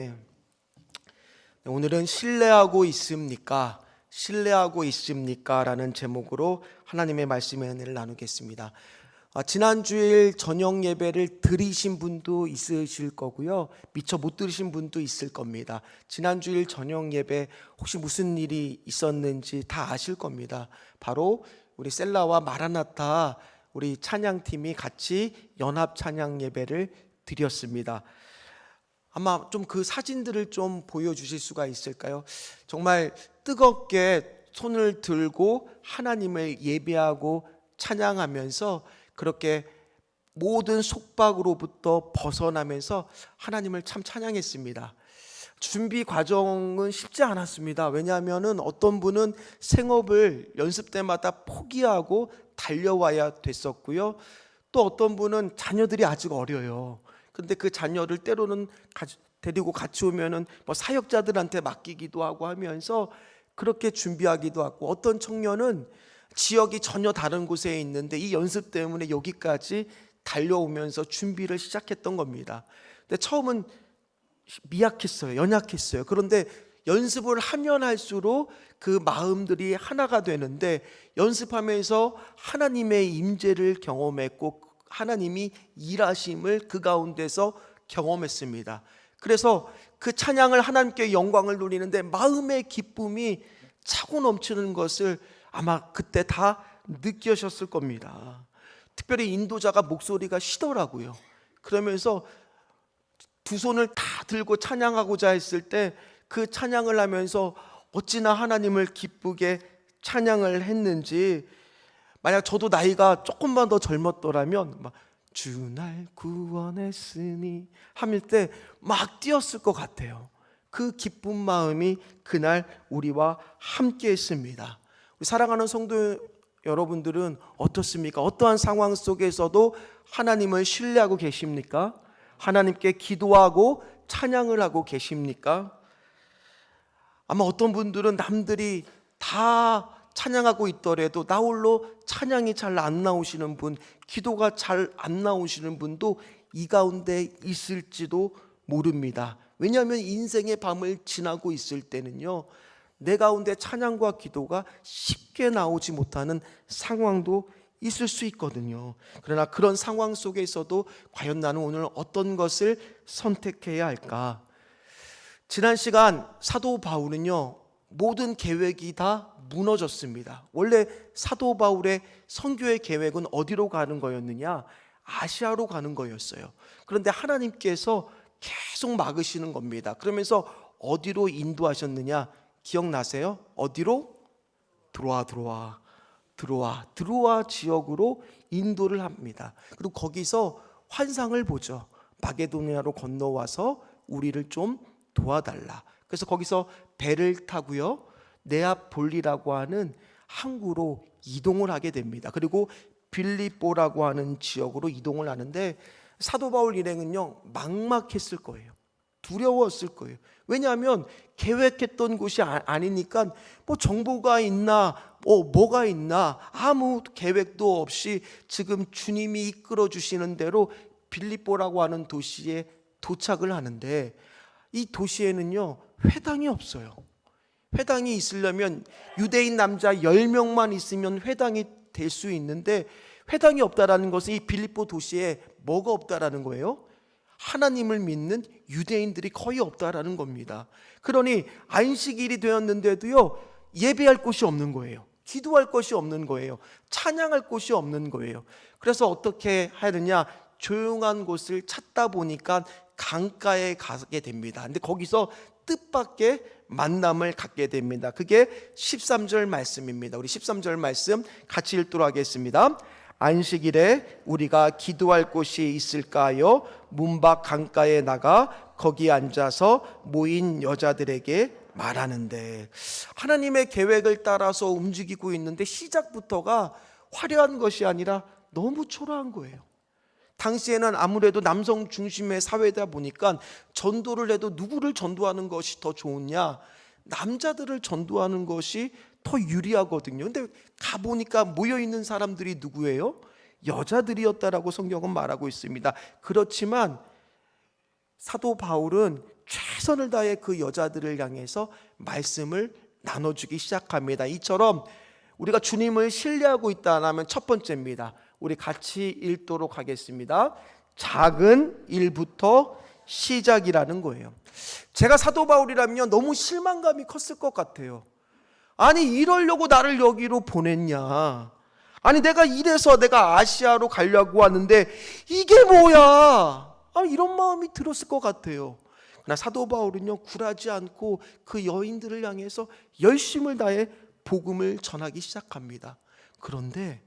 네, 오늘은 신뢰하고 있습니까? 신뢰하고 있습니까? 라는 제목으로 하나님의 말씀의 은혜를 나누겠습니다. 지난 주일 저녁 예배를 들으신 분도 있으실 거고요, 미처 못 들으신 분도 있을 겁니다. 지난 주일 저녁 예배 혹시 무슨 일이 있었는지 다 아실 겁니다. 바로 우리 셀라와 마라나타 우리 찬양팀이 같이 연합 찬양 예배를 드렸습니다. 아마 좀 그 사진들을 좀 보여주실 수가 있을까요? 정말 뜨겁게 손을 들고 하나님을 예배하고 찬양하면서 그렇게 모든 속박으로부터 벗어나면서 하나님을 참 찬양했습니다. 준비 과정은 쉽지 않았습니다. 왜냐하면 어떤 분은 생업을 연습 때마다 포기하고 달려와야 됐었고요, 또 어떤 분은 자녀들이 아직 어려요. 근데 그 자녀를 때로는 데리고 같이 오면은 사역자들한테 맡기기도 하고 하면서 그렇게 준비하기도 하고, 어떤 청년은 지역이 전혀 다른 곳에 있는데 이 연습 때문에 여기까지 달려오면서 준비를 시작했던 겁니다. 근데 처음은 미약했어요. 연약했어요. 그런데 연습을 하면 할수록 그 마음들이 하나가 되는데, 연습하면서 하나님의 임재를 경험했고 하나님이 일하심을 그 가운데서 경험했습니다. 그래서 그 찬양을 하나님께 영광을 돌리는데 마음의 기쁨이 차고 넘치는 것을 아마 그때 다 느끼셨을 겁니다. 특별히 인도자가 목소리가 시더라고요. 그러면서 두 손을 다 들고 찬양하고자 했을 때 그 찬양을 하면서 어찌나 하나님을 기쁘게 찬양을 했는지, 만약 저도 나이가 조금만 더 젊었더라면 주 날 구원했으니 하밀 때 막 뛰었을 것 같아요. 그 기쁜 마음이 그날 우리와 함께 했습니다. 우리 사랑하는 성도 여러분들은 어떻습니까? 어떠한 상황 속에서도 하나님을 신뢰하고 계십니까? 하나님께 기도하고 찬양을 하고 계십니까? 아마 어떤 분들은 남들이 다 찬양하고 있더라도 나 홀로 찬양이 잘 안 나오시는 분, 기도가 잘 안 나오시는 분도 이 가운데 있을지도 모릅니다. 왜냐하면 인생의 밤을 지나고 있을 때는요, 내 가운데 찬양과 기도가 쉽게 나오지 못하는 상황도 있을 수 있거든요. 그러나 그런 상황 속에서도 과연 나는 오늘 어떤 것을 선택해야 할까? 지난 시간 사도 바울은요, 모든 계획이 다 무너졌습니다. 원래 사도 바울의 선교의 계획은 어디로 가는 거였느냐? 아시아로 가는 거였어요. 그런데 하나님께서 계속 막으시는 겁니다. 그러면서 어디로 인도하셨느냐? 기억나세요? 어디로? 드로아 지역으로 인도를 합니다. 그리고 거기서 환상을 보죠. 마게도니아로 건너와서 우리를 좀 도와달라. 그래서 거기서 배를 타고요, 네아폴리라고 하는 항구로 이동을 하게 됩니다. 그리고 빌립보라고 하는 지역으로 이동을 하는데, 사도 바울 일행은요 막막했을 거예요. 두려웠을 거예요. 왜냐하면 계획했던 곳이 아니니까 정보가 있나 뭐가 있나 아무 계획도 없이 지금 주님이 이끌어 주시는 대로 빌립보라고 하는 도시에 도착을 하는데, 이 도시에는요 회당이 없어요. 회당이 있으려면 유대인 남자 10명만 있으면 회당이 될 수 있는데, 회당이 없다라는 것은 이 빌립보 도시에 뭐가 없다라는 거예요? 하나님을 믿는 유대인들이 거의 없다라는 겁니다. 그러니 안식일이 되었는데도요 예배할 곳이 없는 거예요. 기도할 곳이 없는 거예요. 찬양할 곳이 없는 거예요. 그래서 어떻게 하느냐, 조용한 곳을 찾다 보니까 강가에 가게 됩니다. 근데 거기서 뜻밖의 만남을 갖게 됩니다. 그게 13절 말씀입니다. 우리 13절 말씀 같이 읽도록 하겠습니다. 안식일에 우리가 기도할 곳이 있을까요? 문밖 강가에 나가 거기 앉아서 모인 여자들에게 말하는데, 하나님의 계획을 따라서 움직이고 있는데 시작부터가 화려한 것이 아니라 너무 초라한 거예요. 당시에는 아무래도 남성 중심의 사회다 보니까 전도를 해도 누구를 전도하는 것이 더 좋으냐? 남자들을 전도하는 것이 더 유리하거든요. 근데 가보니까 모여있는 사람들이 누구예요? 여자들이었다라고 성경은 말하고 있습니다. 그렇지만 사도 바울은 최선을 다해 그 여자들을 향해서 말씀을 나눠주기 시작합니다. 이처럼 우리가 주님을 신뢰하고 있다면 첫 번째입니다. 우리 같이 읽도록 하겠습니다. 작은 일부터 시작이라는 거예요. 제가 사도 바울이라면 너무 실망감이 컸을 것 같아요. 아니, 이러려고 나를 여기로 보냈냐? 아니, 내가 이래서 내가 아시아로 가려고 하는데 이게 뭐야? 이런 마음이 들었을 것 같아요. 그러나 사도 바울은요, 굴하지 않고 그 여인들을 향해서 열심을 다해 복음을 전하기 시작합니다. 그런데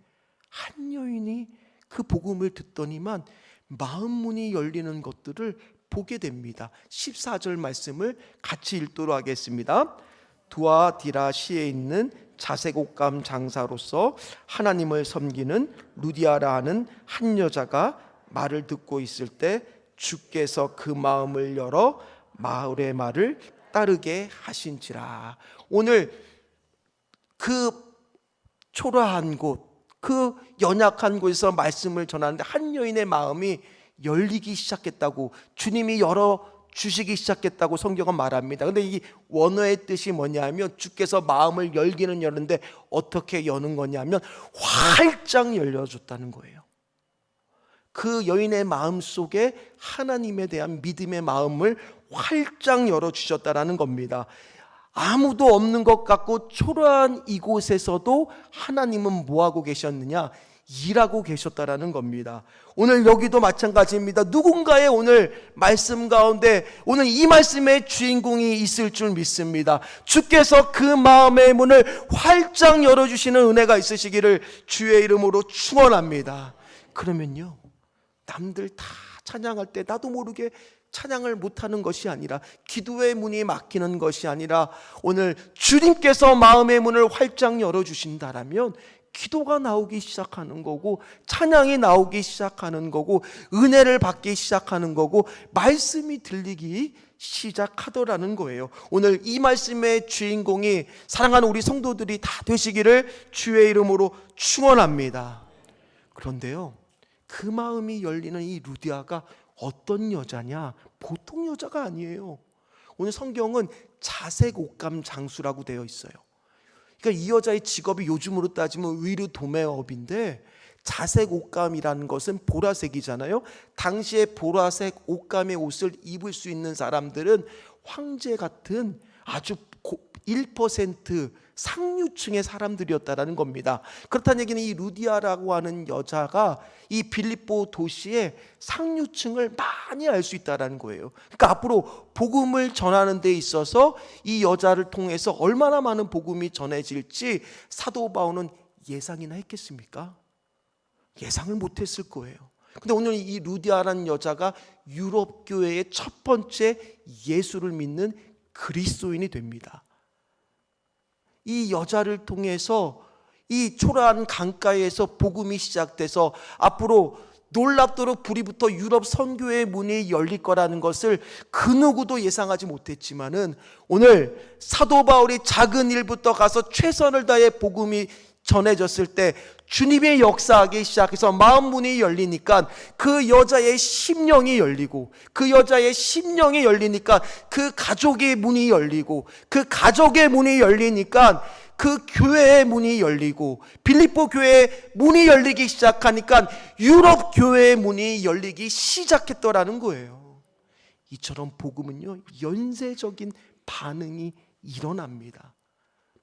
한 여인이 그 복음을 듣더니만 마음 문이 열리는 것들을 보게 됩니다. 14절 말씀을 같이 읽도록 하겠습니다. 두아디라시에 있는 자색 옷감 장사로서 하나님을 섬기는 루디아라 하는 한 여자가 말을 듣고 있을 때 주께서 그 마음을 열어 마을의 말을 따르게 하신지라. 오늘 그 초라한 곳, 그 연약한 곳에서 말씀을 전하는데 한 여인의 마음이 열리기 시작했다고, 주님이 열어 주시기 시작했다고 성경은 말합니다. 근데 이 원어의 뜻이 뭐냐면 주께서 마음을 열기는 여는데 어떻게 여는 거냐면 활짝 열려줬다는 거예요. 그 여인의 마음 속에 하나님에 대한 믿음의 마음을 활짝 열어주셨다라는 겁니다. 아무도 없는 것 같고 초라한 이곳에서도 하나님은 뭐하고 계셨느냐? 일하고 계셨다라는 겁니다. 오늘 여기도 마찬가지입니다. 누군가의 오늘 말씀 가운데 오늘 이 말씀의 주인공이 있을 줄 믿습니다. 주께서 그 마음의 문을 활짝 열어주시는 은혜가 있으시기를 주의 이름으로 축원합니다. 그러면요, 남들 다 찬양할 때 나도 모르게 찬양을 못하는 것이 아니라, 기도의 문이 막히는 것이 아니라, 오늘 주님께서 마음의 문을 활짝 열어주신다라면 기도가 나오기 시작하는 거고, 찬양이 나오기 시작하는 거고, 은혜를 받기 시작하는 거고, 말씀이 들리기 시작하더라는 거예요. 오늘 이 말씀의 주인공이 사랑하는 우리 성도들이 다 되시기를 주의 이름으로 축원합니다. 그런데요, 그 마음이 열리는 이 루디아가 어떤 여자냐? 보통 여자가 아니에요. 오늘 성경은 자색 옷감 장수라고 되어 있어요. 그러니까 이 여자의 직업이 요즘으로 따지면 의류 도매업인데, 자색 옷감이라는 것은 보라색이잖아요. 당시에 보라색 옷감의 옷을 입을 수 있는 사람들은 황제 같은 아주 1% 상류층의 사람들이었다라는 겁니다. 그렇다는 얘기는 이 루디아라고 하는 여자가 이 빌립보 도시의 상류층을 많이 알 수 있다는 거예요. 그러니까 앞으로 복음을 전하는 데 있어서 이 여자를 통해서 얼마나 많은 복음이 전해질지 사도 바울은 예상이나 했겠습니까? 예상을 못했을 거예요. 근데 오늘 이 루디아라는 여자가 유럽 교회의 첫 번째 예수를 믿는 그리스도인이 됩니다. 이 여자를 통해서 이 초라한 강가에서 복음이 시작돼서 앞으로 놀랍도록 불이 붙어 유럽 선교의 문이 열릴 거라는 것을 그 누구도 예상하지 못했지만은, 오늘 사도 바울이 작은 일부터 가서 최선을 다해 복음이 전해졌을 때 주님의 역사하기 시작해서 마음 문이 열리니까 그 여자의 심령이 열리고, 그 여자의 심령이 열리니까 그 가족의 문이 열리고, 그 가족의 문이 열리니까 그 교회의 문이 열리고, 빌립보 교회의 문이 열리기 시작하니까 유럽 교회의 문이 열리기 시작했더라는 거예요. 이처럼 복음은요, 연쇄적인 반응이 일어납니다.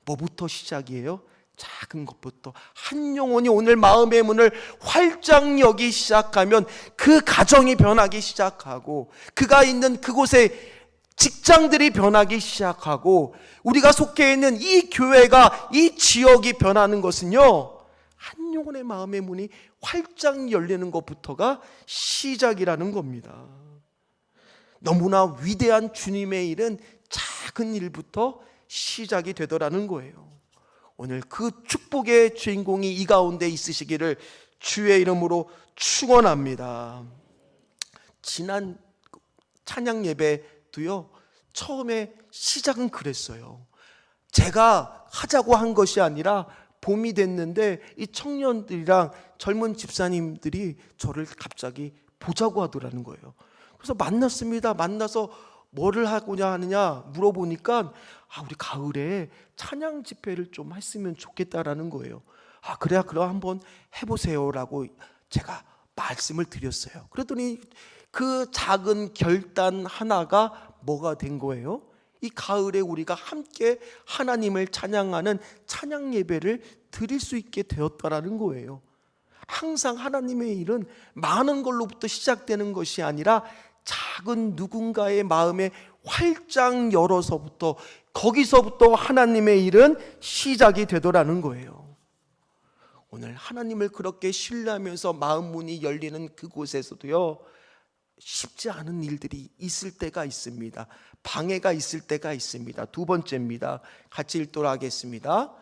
뭐부터 시작이에요? 작은 것부터. 한 영혼이 오늘 마음의 문을 활짝 열기 시작하면 그 가정이 변하기 시작하고, 그가 있는 그곳에 직장들이 변하기 시작하고, 우리가 속해 있는 이 교회가, 이 지역이 변하는 것은요, 한 영혼의 마음의 문이 활짝 열리는 것부터가 시작이라는 겁니다. 너무나 위대한 주님의 일은 작은 일부터 시작이 되더라는 거예요. 오늘 그 축복의 주인공이 이 가운데 있으시기를 주의 이름으로 축원합니다. 지난 찬양 예배도요, 처음에 시작은 그랬어요. 제가 하자고 한 것이 아니라 봄이 됐는데 이 청년들이랑 젊은 집사님들이 저를 갑자기 보자고 하더라는 거예요. 그래서 만났습니다. 만나서 뭐를 하고자 하느냐 물어보니까 우리 가을에 찬양 집회를 좀 했으면 좋겠다라는 거예요. 그래야 그럼 한번 해보세요라고 제가 말씀을 드렸어요. 그랬더니 그 작은 결단 하나가 뭐가 된 거예요? 이 가을에 우리가 함께 하나님을 찬양하는 찬양 예배를 드릴 수 있게 되었다라는 거예요. 항상 하나님의 일은 많은 걸로부터 시작되는 것이 아니라 작은 누군가의 마음에 활짝 열어서부터, 거기서부터 하나님의 일은 시작이 되더라는 거예요. 오늘 하나님을 그렇게 신뢰하면서 마음 문이 열리는 그곳에서도요, 쉽지 않은 일들이 있을 때가 있습니다. 방해가 있을 때가 있습니다. 두 번째입니다. 같이 읽도록 하겠습니다.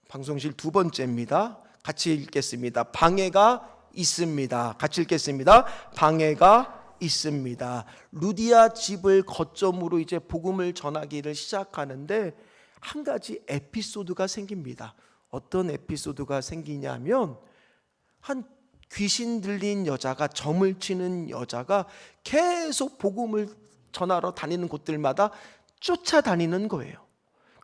방송실 두 번째입니다. 같이 읽겠습니다. 방해가 있습니다. 같이 읽겠습니다. 방해가 있습니다. 루디아 집을 거점으로 이제 복음을 전하기를 시작하는데 한 가지 에피소드가 생깁니다. 어떤 에피소드가 생기냐면, 한 귀신 들린 여자가, 점을 치는 여자가 계속 복음을 전하러 다니는 곳들마다 쫓아다니는 거예요.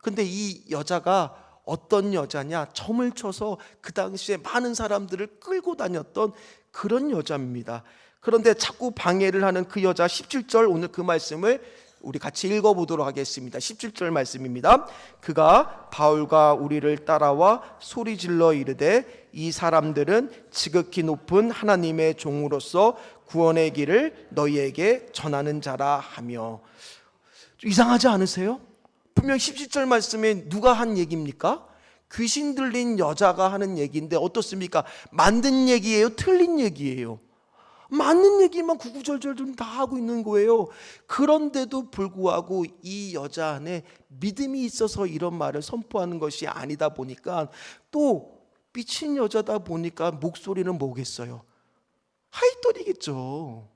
근데 이 여자가 어떤 여자냐? 점을 쳐서 그 당시에 많은 사람들을 끌고 다녔던 그런 여자입니다. 그런데 자꾸 방해를 하는 그 여자, 17절, 오늘 그 말씀을 우리 같이 읽어보도록 하겠습니다. 17절 말씀입니다. 그가 바울과 우리를 따라와 소리질러 이르되 이 사람들은 지극히 높은 하나님의 종으로서 구원의 길을 너희에게 전하는 자라 하며. 이상하지 않으세요? 분명 17절 말씀에 누가 한 얘기입니까? 귀신 들린 여자가 하는 얘기인데 어떻습니까? 만든 얘기예요? 틀린 얘기예요? 맞는 얘기만 구구절절 다 하고 있는 거예요. 그런데도 불구하고 이 여자 안에 믿음이 있어서 이런 말을 선포하는 것이 아니다 보니까, 또 미친 여자다 보니까 목소리는 뭐겠어요? 하이톤이겠죠.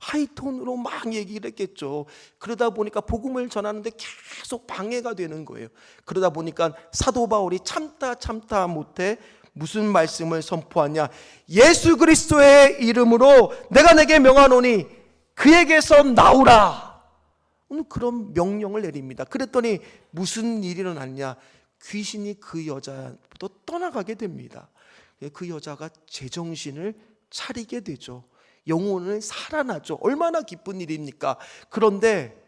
하이톤으로 막 얘기를 했겠죠. 그러다 보니까 복음을 전하는데 계속 방해가 되는 거예요. 그러다 보니까 사도 바울이 참다 못해 무슨 말씀을 선포하냐? 예수 그리스도의 이름으로 내가 내게 명하노니 그에게서 나오라. 오늘 그런 명령을 내립니다. 그랬더니 무슨 일이 일어났냐? 귀신이 그 여자부터 떠나가게 됩니다. 그 여자가 제정신을 차리게 되죠. 영혼을 살아나죠. 얼마나 기쁜 일입니까? 그런데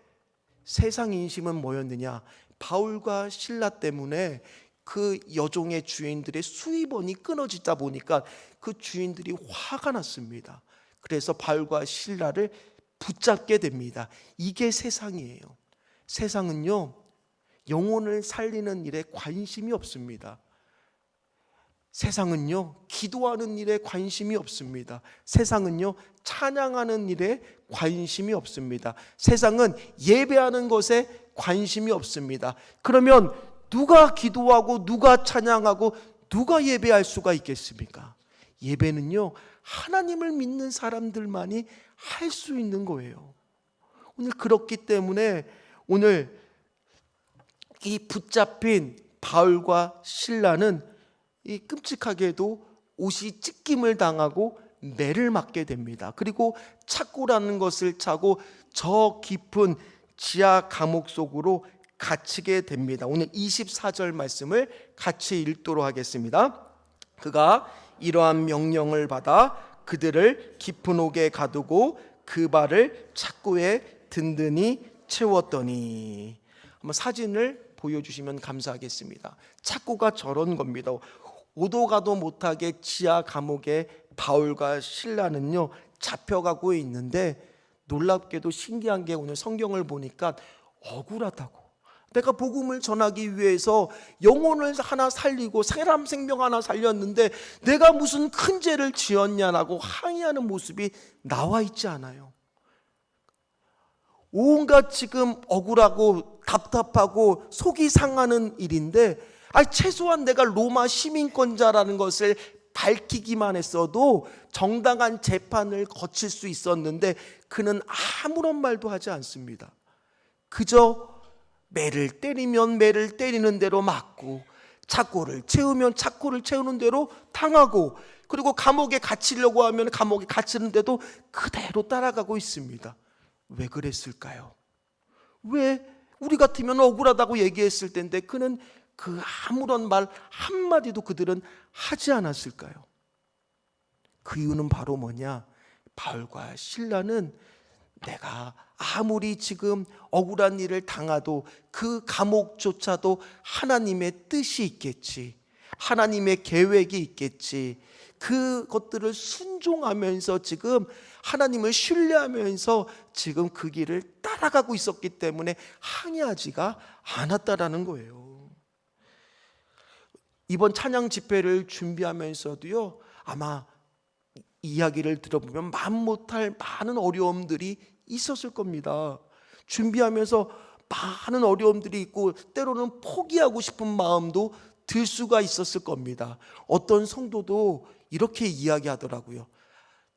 세상 인심은 뭐였느냐? 바울과 실라 때문에 그 여종의 주인들의 수입원이 끊어지다 보니까 그 주인들이 화가 났습니다. 그래서 바울과 실라를 붙잡게 됩니다. 이게 세상이에요. 세상은요, 영혼을 살리는 일에 관심이 없습니다. 세상은요, 기도하는 일에 관심이 없습니다. 세상은요, 찬양하는 일에 관심이 없습니다. 세상은 예배하는 것에 관심이 없습니다. 그러면 누가 기도하고 누가 찬양하고 누가 예배할 수가 있겠습니까? 예배는요, 하나님을 믿는 사람들만이 할 수 있는 거예요. 오늘 그렇기 때문에 오늘 이 붙잡힌 바울과 실라는 이 끔찍하게도 옷이 찢김을 당하고 매를 맞게 됩니다. 그리고 착고라는 것을 차고 저 깊은 지하 감옥 속으로 갇히게 됩니다. 오늘 24절 말씀을 같이 읽도록 하겠습니다. 그가 이러한 명령을 받아 그들을 깊은 옥에 가두고 그 발을 착고에 든든히 채웠더니. 한번 사진을 보여주시면 감사하겠습니다. 착고가 저런 겁니다. 오도 가도 못하게 지하 감옥에 바울과 실라는요 잡혀가고 있는데, 놀랍게도 신기한 게 오늘 성경을 보니까 억울하다고, 내가 복음을 전하기 위해서 영혼을 하나 살리고 사람 생명 하나 살렸는데 내가 무슨 큰 죄를 지었냐라고 항의하는 모습이 나와 있지 않아요. 온갖 지금 억울하고 답답하고 속이 상하는 일인데, 최소한 내가 로마 시민권자라는 것을 밝히기만 했어도 정당한 재판을 거칠 수 있었는데 그는 아무런 말도 하지 않습니다. 그저 매를 때리면 매를 때리는 대로 맞고, 착고를 채우면 착고를 채우는 대로 당하고, 그리고 감옥에 갇히려고 하면 감옥에 갇히는데도 그대로 따라가고 있습니다. 왜 그랬을까요? 왜 우리 같으면 억울하다고 얘기했을 텐데 그는 그 아무런 말 한마디도 그들은 하지 않았을까요? 그 이유는 바로 뭐냐? 바울과 실라는 내가 아무리 지금 억울한 일을 당하도 그 감옥조차도 하나님의 뜻이 있겠지, 하나님의 계획이 있겠지, 그것들을 순종하면서 지금 하나님을 신뢰하면서 지금 그 길을 따라가고 있었기 때문에 항의하지가 않았다라는 거예요. 이번 찬양 집회를 준비하면서도요, 아마 이야기를 들어보면 맘 못할 많은 어려움들이 있었을 겁니다. 준비하면서 많은 어려움들이 있고 때로는 포기하고 싶은 마음도 들 수가 있었을 겁니다. 어떤 성도도 이렇게 이야기하더라고요.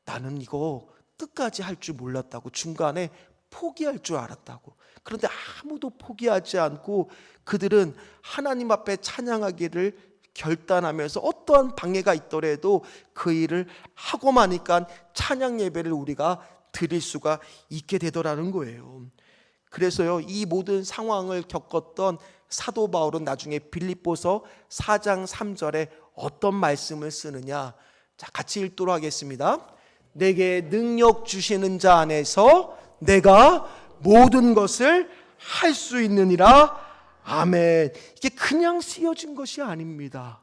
나는 이거 끝까지 할 줄 몰랐다고, 중간에 포기할 줄 알았다고. 그런데 아무도 포기하지 않고 그들은 하나님 앞에 찬양하기를 결단하면서 어떠한 방해가 있더라도 그 일을 하고 마니까 찬양 예배를 우리가 드릴 수가 있게 되더라는 거예요. 그래서요, 이 모든 상황을 겪었던 사도 바울은 나중에 빌립보서 4장 3절에 어떤 말씀을 쓰느냐, 자, 같이 읽도록 하겠습니다. 내게 능력 주시는 자 안에서 내가 모든 것을 할 수 있느니라. 아멘. 이게 그냥 쓰여진 것이 아닙니다.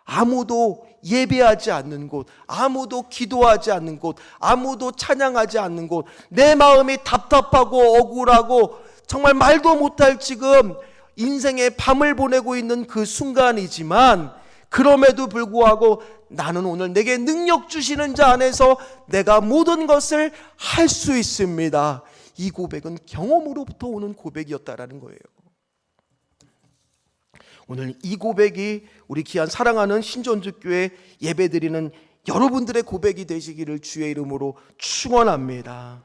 아무도 예배하지 않는 곳, 아무도 기도하지 않는 곳, 아무도 찬양하지 않는 곳, 내 마음이 답답하고 억울하고 정말 말도 못할 지금 인생의 밤을 보내고 있는 그 순간이지만, 그럼에도 불구하고 나는 오늘 내게 능력 주시는 자 안에서 내가 모든 것을 할 수 있습니다. 이 고백은 경험으로부터 오는 고백이었다라는 거예요. 오늘 이 고백이 우리 귀한 사랑하는 신전주교회 예배드리는 여러분들의 고백이 되시기를 주의 이름으로 축원합니다.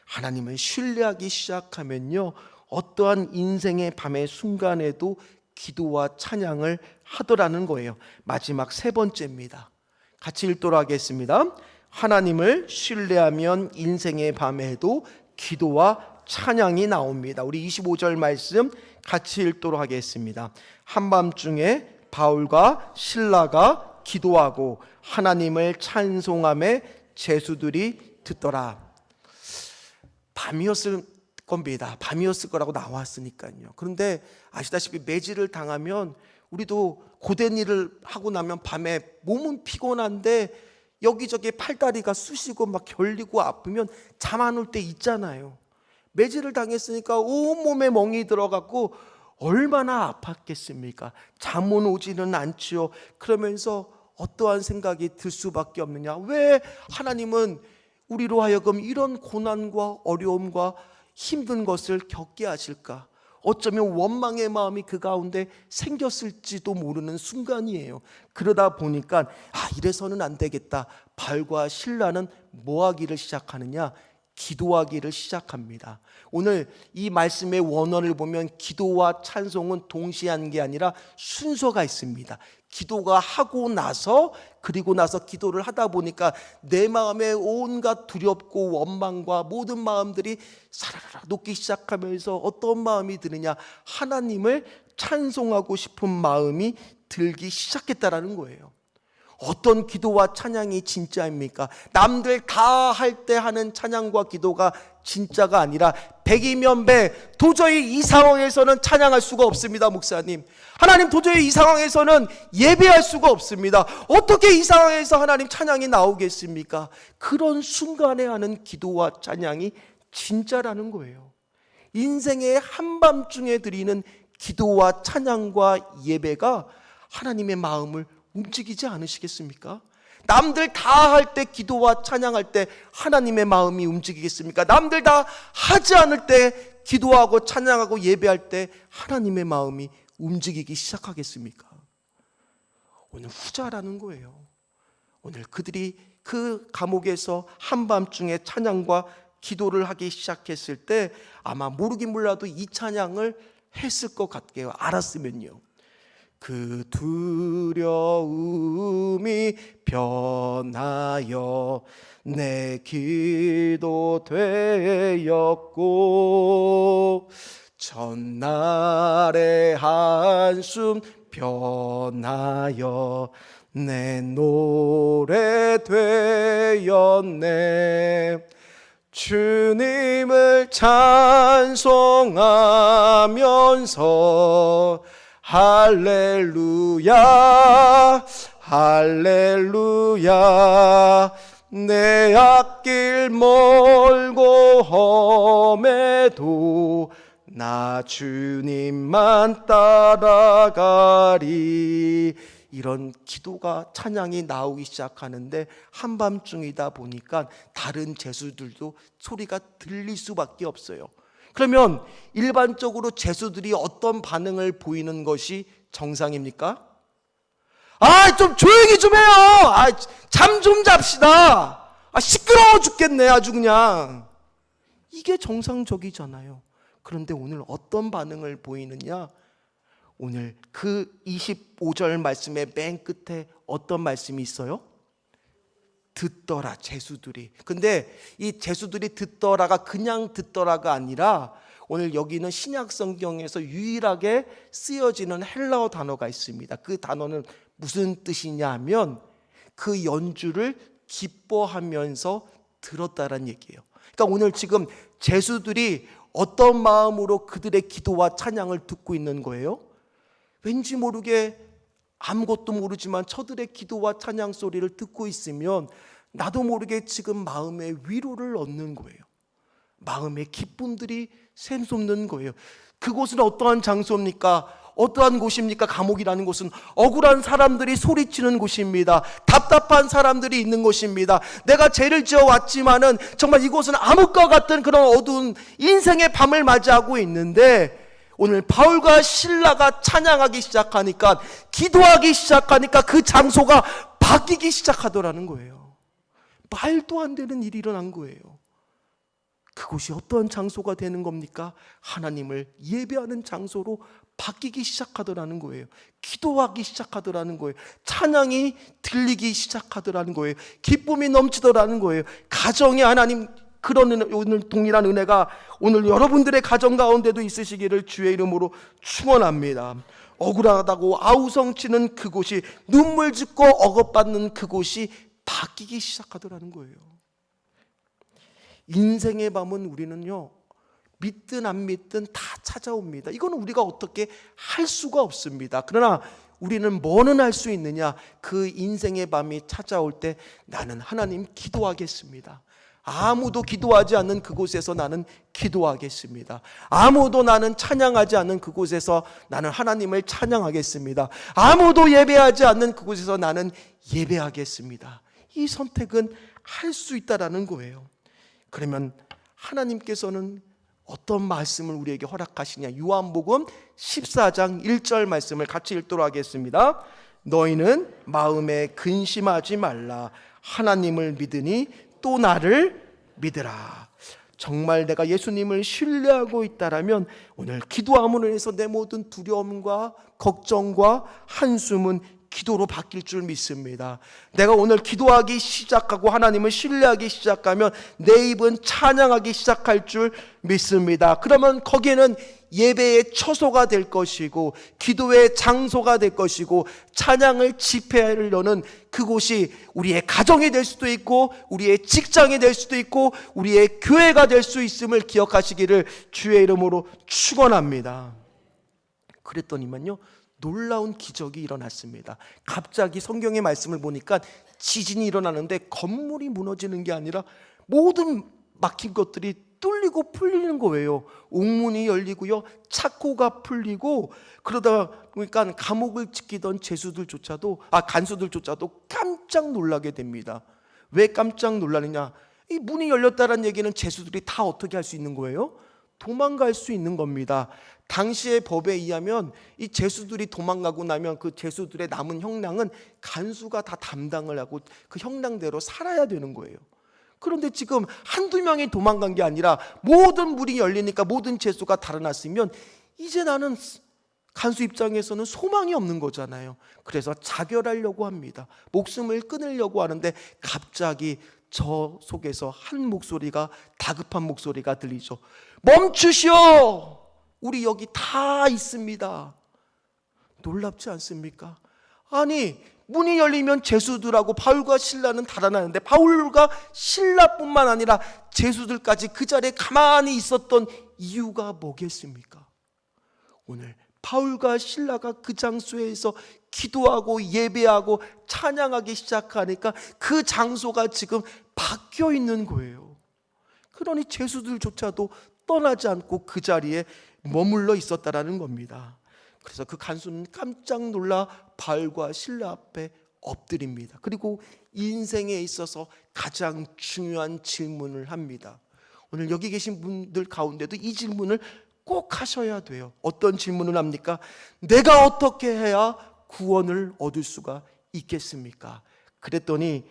하나님을 신뢰하기 시작하면요, 어떠한 인생의 밤의 순간에도 기도와 찬양을 하더라는 거예요. 마지막 세 번째입니다. 같이 읽도록 하겠습니다. 하나님을 신뢰하면 인생의 밤에도 기도와 찬양이 나옵니다. 우리 25절 말씀 같이 읽도록 하겠습니다. 한밤중에 바울과 실라가 기도하고 하나님을 찬송함에 제수들이 듣더라. 밤이었을 겁니다. 밤이었을 거라고 나왔으니까요. 그런데 아시다시피 매질을 당하면 우리도 고된 일을 하고 나면 밤에 몸은 피곤한데 여기저기 팔다리가 쑤시고 막 결리고 아프면 잠 안 올 때 있잖아요. 매질을 당했으니까 온몸에 멍이 들어갔고 얼마나 아팠겠습니까? 잠은 오지는 않지요. 그러면서 어떠한 생각이 들 수밖에 없느냐? 왜 하나님은 우리로 하여금 이런 고난과 어려움과 힘든 것을 겪게 하실까? 어쩌면 원망의 마음이 그 가운데 생겼을지도 모르는 순간이에요. 그러다 보니까 이래서는 안 되겠다. 바울과 실라는 뭐 하기를 시작하느냐? 기도하기를 시작합니다. 오늘 이 말씀의 원어를 보면 기도와 찬송은 동시에 하는 게 아니라 순서가 있습니다. 기도가 하고 나서, 그리고 나서 기도를 하다 보니까 내 마음에 온갖 두렵고 원망과 모든 마음들이 사라라라 녹기 시작하면서 어떤 마음이 드느냐? 하나님을 찬송하고 싶은 마음이 들기 시작했다라는 거예요. 어떤 기도와 찬양이 진짜입니까? 남들 다 할 때 하는 찬양과 기도가 진짜가 아니라 백이면 백, 도저히 이 상황에서는 찬양할 수가 없습니다. 목사님, 하나님 도저히 이 상황에서는 예배할 수가 없습니다. 어떻게 이 상황에서 하나님 찬양이 나오겠습니까? 그런 순간에 하는 기도와 찬양이 진짜라는 거예요. 인생의 한밤중에 드리는 기도와 찬양과 예배가 하나님의 마음을 움직이지 않으시겠습니까? 남들 다 할 때 기도와 찬양할 때 하나님의 마음이 움직이겠습니까? 남들 다 하지 않을 때 기도하고 찬양하고 예배할 때 하나님의 마음이 움직이기 시작하겠습니까? 오늘 후자라는 거예요. 오늘 그들이 그 감옥에서 한밤중에 찬양과 기도를 하기 시작했을 때 아마 모르긴 몰라도 이 찬양을 했을 것 같게요. 알았으면요. 그 두려움이 변하여 내 기도 되었고 전날의 한숨 변하여 내 노래 되었네. 주님을 찬송하면서 할렐루야 할렐루야 내 앞길 멀고 험해도 나 주님만 따라가리. 이런 기도가 찬양이 나오기 시작하는데 한밤중이다 보니까 다른 제수들도 소리가 들릴 수밖에 없어요. 그러면 일반적으로 제수들이 어떤 반응을 보이는 것이 정상입니까? 좀 조용히 좀 해요. 잠 좀 잡시다. 시끄러워 죽겠네 아주 그냥. 이게 정상적이잖아요. 그런데 오늘 어떤 반응을 보이느냐? 오늘 그 25절 말씀의 맨 끝에 어떤 말씀이 있어요? 듣더라, 제수들이. 근데 이 제수들이 듣더라가 그냥 듣더라가 아니라 오늘 여기는 신약 성경에서 유일하게 쓰여지는 헬라어 단어가 있습니다. 그 단어는 무슨 뜻이냐 하면 그 연주를 기뻐하면서 들었다라는 얘기예요. 그러니까 오늘 지금 제수들이 어떤 마음으로 그들의 기도와 찬양을 듣고 있는 거예요? 왠지 모르게 아무것도 모르지만 저들의 기도와 찬양 소리를 듣고 있으면 나도 모르게 지금 마음의 위로를 얻는 거예요. 마음의 기쁨들이 샘솟는 거예요. 그곳은 어떠한 장소입니까? 어떠한 곳입니까? 감옥이라는 곳은 억울한 사람들이 소리치는 곳입니다. 답답한 사람들이 있는 곳입니다. 내가 죄를 지어 왔지만은 정말 이곳은 암흑과 같은 그런 어두운 인생의 밤을 맞이하고 있는데 오늘 바울과 실라가 찬양하기 시작하니까, 기도하기 시작하니까 그 장소가 바뀌기 시작하더라는 거예요. 말도 안 되는 일이 일어난 거예요. 그곳이 어떤 장소가 되는 겁니까? 하나님을 예배하는 장소로 바뀌기 시작하더라는 거예요. 기도하기 시작하더라는 거예요. 찬양이 들리기 시작하더라는 거예요. 기쁨이 넘치더라는 거예요. 가정에 하나님 그런 은혜, 오늘 동일한 은혜가 오늘 여러분들의 가정 가운데도 있으시기를 주의 이름으로 축원합니다. 억울하다고 아우성치는 그곳이, 눈물 짓고 억압받는 그곳이 바뀌기 시작하더라는 거예요. 인생의 밤은 우리는요, 믿든 안 믿든 다 찾아옵니다. 이거는 우리가 어떻게 할 수가 없습니다. 그러나 우리는 뭐는 할 수 있느냐? 그 인생의 밤이 찾아올 때 나는 하나님 기도하겠습니다. 아무도 기도하지 않는 그곳에서 나는 기도하겠습니다. 아무도 나는 찬양하지 않는 그곳에서 나는 하나님을 찬양하겠습니다. 아무도 예배하지 않는 그곳에서 나는 예배하겠습니다. 이 선택은 할 수 있다라는 거예요. 그러면 하나님께서는 어떤 말씀을 우리에게 허락하시냐? 요한복음 14장 1절 말씀을 같이 읽도록 하겠습니다. 너희는 마음에 근심하지 말라. 하나님을 믿으니 또 나를 믿으라. 정말 내가 예수님을 신뢰하고 있다라면 오늘 기도함으로 해서 내 모든 두려움과 걱정과 한숨은 기도로 바뀔 줄 믿습니다. 내가 오늘 기도하기 시작하고 하나님을 신뢰하기 시작하면 내 입은 찬양하기 시작할 줄 믿습니다. 그러면 거기에는 예배의 처소가 될 것이고 기도의 장소가 될 것이고 찬양을 집회하려는 그곳이 우리의 가정이 될 수도 있고 우리의 직장이 될 수도 있고 우리의 교회가 될 수 있음을 기억하시기를 주의 이름으로 축원합니다. 그랬더니만요, 놀라운 기적이 일어났습니다. 갑자기 성경의 말씀을 보니까 지진이 일어나는데 건물이 무너지는 게 아니라 모든 막힌 것들이 뚫리고 풀리는 거예요. 옥문이 열리고요, 창고가 풀리고, 그러다 보니까 감옥을 지키던 간수들조차도 깜짝 놀라게 됩니다. 왜 깜짝 놀라느냐? 이 문이 열렸다는 얘기는 제수들이 다 어떻게 할 수 있는 거예요? 도망갈 수 있는 겁니다. 당시의 법에 의하면 이 제수들이 도망가고 나면 그 제수들의 남은 형량은 간수가 다 담당을 하고 그 형량대로 살아야 되는 거예요. 그런데 지금 한두 명이 도망간 게 아니라 모든 문이 열리니까 모든 제수가 달아났으면 이제 나는 간수 입장에서는 소망이 없는 거잖아요. 그래서 자결하려고 합니다. 목숨을 끊으려고 하는데 갑자기 저 속에서 한 목소리가, 다급한 목소리가 들리죠. 멈추시오! 우리 여기 다 있습니다. 놀랍지 않습니까? 아니, 문이 열리면 제수들하고 바울과 실라는 달아나는데 바울과 실라뿐만 아니라 제수들까지 그 자리에 가만히 있었던 이유가 뭐겠습니까? 오늘 바울과 실라가 그 장소에서 기도하고 예배하고 찬양하기 시작하니까 그 장소가 지금 바뀌어 있는 거예요. 그러니 제수들조차도 떠나지 않고 그 자리에 머물러 있었다라는 겁니다. 그래서 그 간수는 깜짝 놀라 바울과 실라 앞에 엎드립니다. 그리고 인생에 있어서 가장 중요한 질문을 합니다. 오늘 여기 계신 분들 가운데도 이 질문을 꼭 하셔야 돼요. 어떤 질문을 합니까? 내가 어떻게 해야 구원을 얻을 수가 있겠습니까? 그랬더니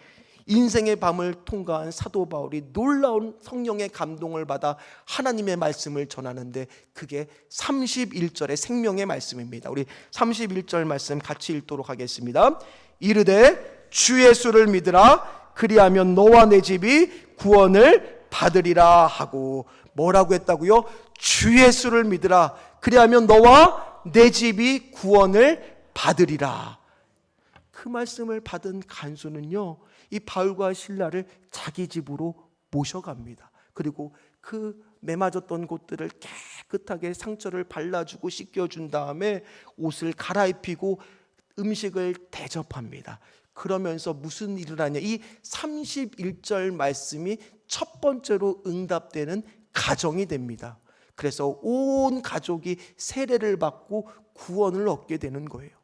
인생의 밤을 통과한 사도 바울이 놀라운 성령의 감동을 받아 하나님의 말씀을 전하는데 그게 31절의 생명의 말씀입니다. 우리 31절 말씀 같이 읽도록 하겠습니다. 이르되 주 예수를 믿으라. 그리하면 너와 내 집이 구원을 받으리라 하고, 뭐라고 했다고요? 주 예수를 믿으라. 그리하면 너와 내 집이 구원을 받으리라. 그 말씀을 받은 간수는요, 이 바울과 실라를 자기 집으로 모셔갑니다. 그리고 그 매맞았던 곳들을 깨끗하게 상처를 발라주고 씻겨준 다음에 옷을 갈아입히고 음식을 대접합니다. 그러면서 무슨 일을 하냐? 이 31절 말씀이 첫 번째로 응답되는 가정이 됩니다. 그래서 온 가족이 세례를 받고 구원을 얻게 되는 거예요.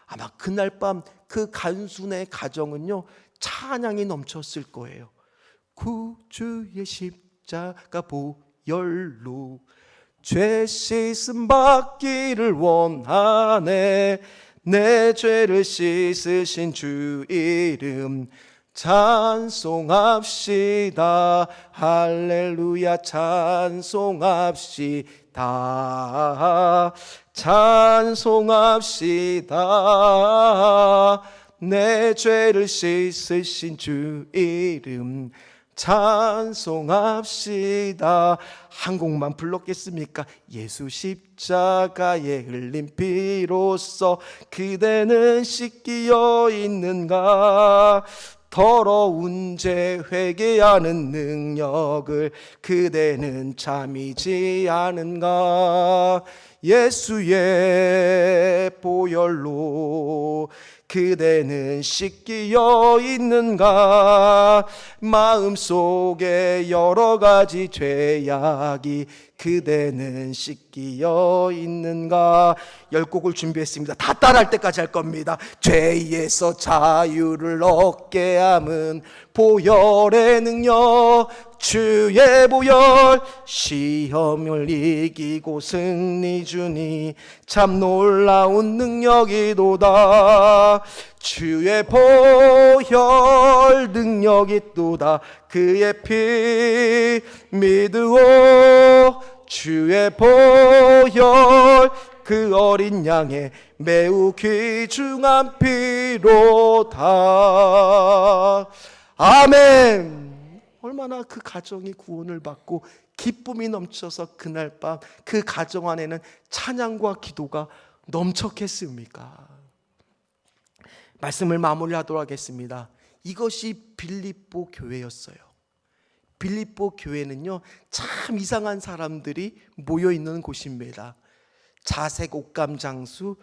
아마 그날 밤 그 간수네 가정은요, 찬양이 넘쳤을 거예요. 구주의 십자가 보혈로 죄 씻음 받기를 원하네. 내 죄를 씻으신 주 이름 찬송합시다. 할렐루야 찬송합시다. 찬송합시다. 내 죄를 씻으신 주 이름 찬송합시다. 한 곡만 불렀겠습니까? 예수 십자가에 흘린 피로써 그대는 씻기어 있는가. 더러운 죄 회개하는 능력을 그대는 참이지 않은가. 예수의 보혈로 그대는 씻기어 있는가. 마음속에 여러 가지 죄악이 그대는 씻기어 있는가. 10곡을 준비했습니다. 다 따라할 때까지 할 겁니다. 죄에서 자유를 얻게 함은 보혈의 능력, 주의 보혈. 시험을 이기고 승리 주니 참 놀라운 능력이도다. 주의 보혈 능력이 또다. 그의 피 믿으오. 주의 보혈 그 어린 양의 매우 귀중한 피로다. 아멘. 얼마나 그 가정이 구원을 받고 기쁨이 넘쳐서 그날 밤 그 가정 안에는 찬양과 기도가 넘쳤겠습니까? 말씀을 마무리하도록 하겠습니다. 이것이 빌립보 교회였어요. 빌립보 교회는요, 참 이상한 사람들이 모여있는 곳입니다. 자색 옷감 장수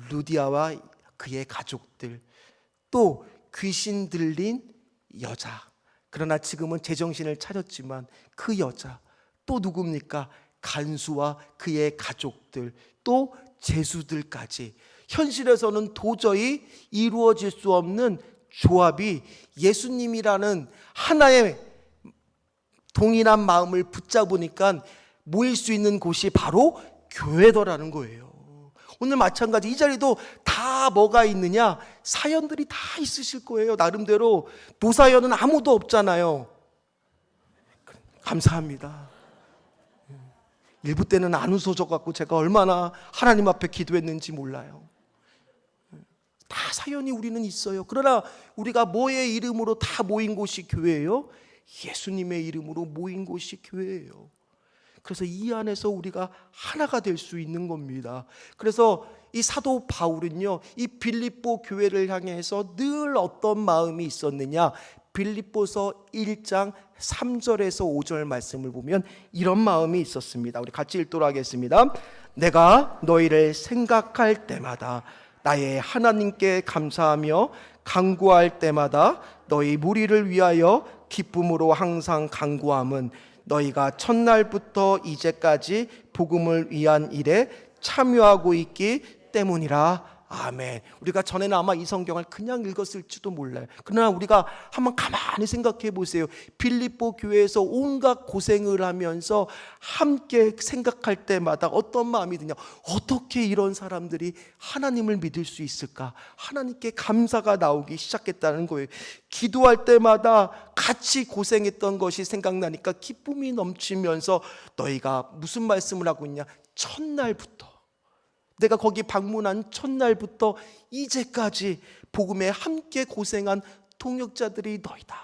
루디아와 그의 가족들, 또 귀신 들린 여자, 그러나 지금은 제정신을 차렸지만 그 여자, 또 누굽니까? 간수와 그의 가족들, 또 제수들까지. 현실에서는 도저히 이루어질 수 없는 조합이 예수님이라는 하나의 동일한 마음을 붙잡으니까 모일 수 있는 곳이 바로 교회더라는 거예요. 오늘 마찬가지 이 자리도 다 뭐가 있느냐? 사연들이 다 있으실 거예요. 나름대로. 노사연은 아무도 없잖아요. 감사합니다. 일부 때는 안 웃어져 갖고 제가 얼마나 하나님 앞에 기도했는지 몰라요. 다 사연이 우리는 있어요. 그러나 우리가 뭐의 이름으로 다 모인 곳이 교회예요? 예수님의 이름으로 모인 곳이 교회예요. 그래서 이 안에서 우리가 하나가 될 수 있는 겁니다. 그래서 이 사도 바울은요, 이 빌립보 교회를 향해서 늘 어떤 마음이 있었느냐? 빌립보서 1장 3절에서 5절 말씀을 보면 이런 마음이 있었습니다. 우리 같이 읽도록 하겠습니다. 내가 너희를 생각할 때마다 나의 하나님께 감사하며 간구할 때마다 너희 무리를 위하여 기쁨으로 항상 간구함은 너희가 첫날부터 이제까지 복음을 위한 일에 참여하고 있기 때문이라. 아멘. 우리가 전에는 아마 이 성경을 그냥 읽었을지도 몰라요. 그러나 우리가 한번 가만히 생각해 보세요. 빌립보 교회에서 온갖 고생을 하면서 함께 생각할 때마다 어떤 마음이 드냐? 어떻게 이런 사람들이 하나님을 믿을 수 있을까? 하나님께 감사가 나오기 시작했다는 거예요. 기도할 때마다 같이 고생했던 것이 생각나니까 기쁨이 넘치면서 너희가 무슨 말씀을 하고 있냐? 첫날부터, 내가 거기 방문한 첫날부터 이제까지 복음에 함께 고생한 동역자들이 너희다.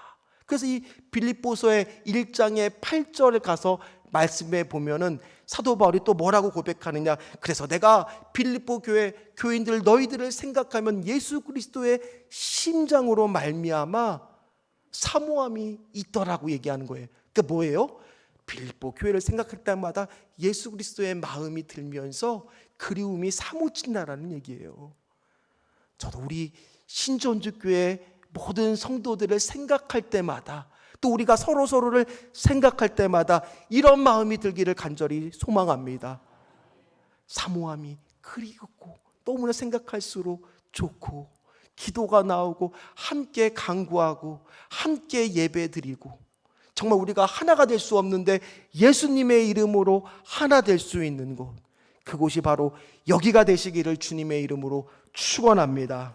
그래서 이 빌립보서의 1장의 8절에 가서 말씀해 보면은 사도 바울이 또 뭐라고 고백하느냐? 그래서 내가 빌립보 교회 교인들 너희들을 생각하면 예수 그리스도의 심장으로 말미암아 사모함이 있더라고 얘기하는 거예요. 그게 뭐예요? 빌립보 교회를 생각할 때마다 예수 그리스도의 마음이 들면서 그리움이 사무친다라는 얘기예요. 저도 우리 신전주교회 모든 성도들을 생각할 때마다, 또 우리가 서로를 생각할 때마다 이런 마음이 들기를 간절히 소망합니다. 사모함이 그리웠고 너무나 생각할수록 좋고 기도가 나오고 함께 간구하고 함께 예배드리고, 정말 우리가 하나가 될 수 없는데 예수님의 이름으로 하나 될 수 있는 곳, 그곳이 바로 여기가 되시기를 주님의 이름으로 축원합니다.